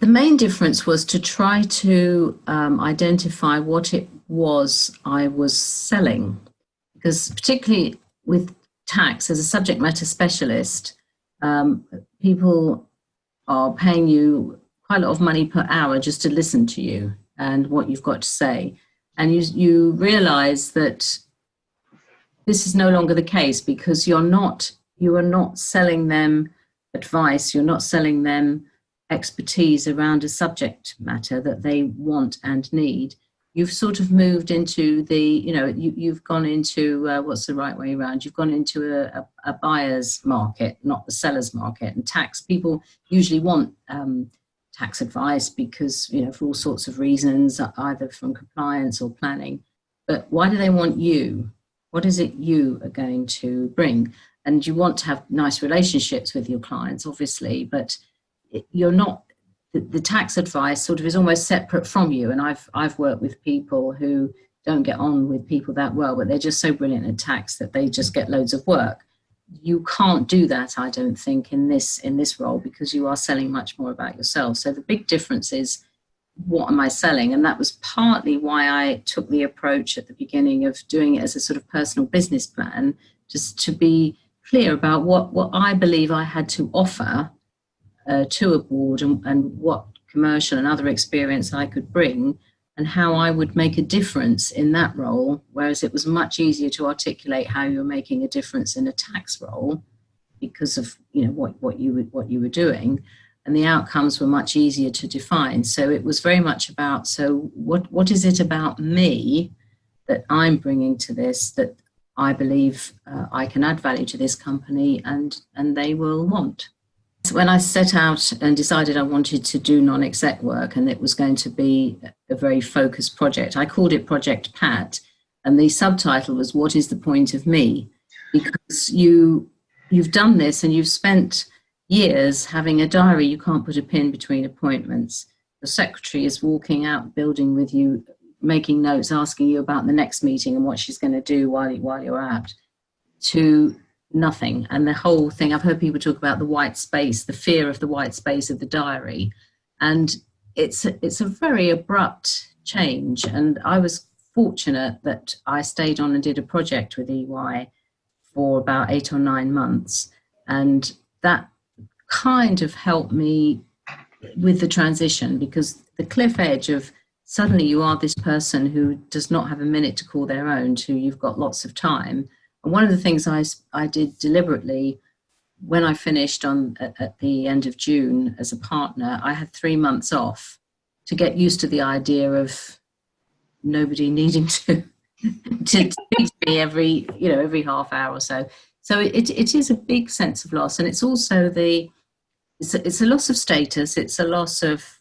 The main difference was to try to identify what it was I was selling, because particularly with tax, as a subject matter specialist, people are paying you quite a lot of money per hour just to listen to you and what you've got to say. And you realize that this is no longer the case, because you are not selling them advice, you're not selling them expertise around a subject matter that they want and need. You've sort of moved into you've gone into, what's the right way around? You've gone into a buyer's market, not the seller's market. And tax, people usually want tax advice because, for all sorts of reasons, either from compliance or planning. But why do they want you? What is it you are going to bring? And you want to have nice relationships with your clients, obviously, but you're not, the tax advice sort of is almost separate from you. And I've worked with people who don't get on with people that well, but they're just so brilliant at tax that they just get loads of work. You can't do that, I don't think, in this role, because you are selling much more about yourself. So the big difference is, what am I selling? And that was partly why I took the approach at the beginning of doing it as a sort of personal business plan, just to be clear about what I believe I had to offer to a board, and what commercial and other experience I could bring, and how I would make a difference in that role, whereas it was much easier to articulate how you're making a difference in a tax role because of what you were doing, and the outcomes were much easier to define. So it was very much about, so what is it about me that I'm bringing to this that I believe I can add value to this company and they will want. When I set out and decided I wanted to do non-exec work, and it was going to be a very focused project, I called it Project Pat, and the subtitle was, "What is the point of me?" Because you've done this and you've spent years having a diary. You can't put a pin between appointments. The secretary is walking out the building with you, making notes, asking you about the next meeting and what she's going to do while you're out, to nothing. And the whole thing, I've heard people talk about the white space, the fear of the white space of the diary. And it's a very abrupt change. And I was fortunate that I stayed on and did a project with EY for about 8 or 9 months. And that kind of helped me with the transition, because the cliff edge of suddenly you are this person who does not have a minute to call their own to you've got lots of time. And one of the things I did deliberately when I finished at the end of June as a partner, I had 3 months off to get used to the idea of nobody needing to speak to me every half hour or so. So it is a big sense of loss, and it's also it's a loss of status. It's a loss of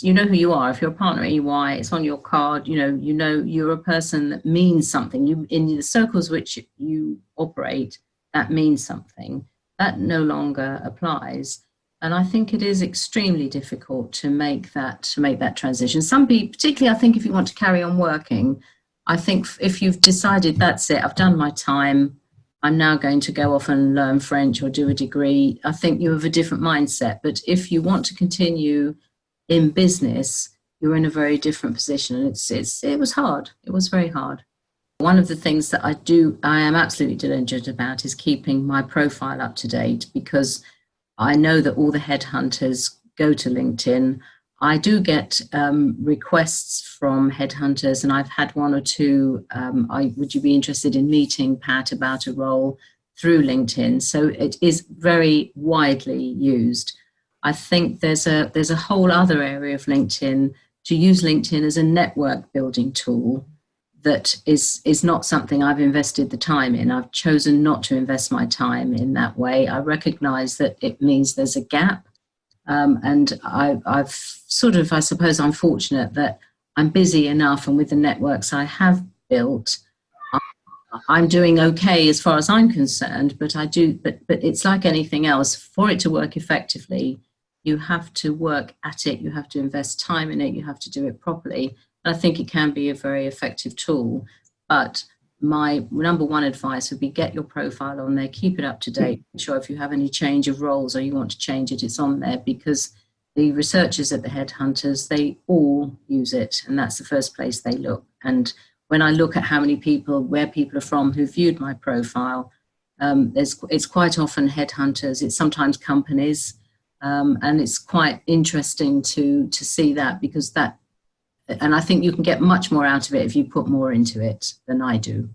you know who you are. If you're a partner at EY, it's on your card. You're a person that means something. You, in the circles which you operate, that means something. That no longer applies, and I think it is extremely difficult to make that transition. Some people, particularly, I think, if you want to carry on working, I think if you've decided that's it, I've done my time, I'm now going to go off and learn French or do a degree, I think you have a different mindset. But if you want to continue in business, you're in a very different position. And it was hard. It was very hard. One of the things that I am absolutely diligent about is keeping my profile up to date, because I know that all the headhunters go to LinkedIn. I do get requests from headhunters, and I've had 1 or 2, would you be interested in meeting Pat about a role, through LinkedIn. So it is very widely used. I think there's a whole other area of LinkedIn, to use LinkedIn as a network building tool, that is not something I've invested the time in. I've chosen not to invest my time in that way. I recognize that it means there's a gap. And I've I suppose I'm fortunate that I'm busy enough, and with the networks I have built, I'm doing okay as far as I'm concerned, but it's like anything else. For it to work effectively, you have to work at it, you have to invest time in it, you have to do it properly. And I think it can be a very effective tool. But my number one advice would be, get your profile on there, keep it up to date. Make sure if you have any change of roles or you want to change it, it's on there, because the researchers at the headhunters, they all use it, and that's the first place they look. And when I look at how many people, where people are from who viewed my profile, it's quite often headhunters, it's sometimes companies, and it's quite interesting to see that, because that, and I think you can get much more out of it if you put more into it than I do.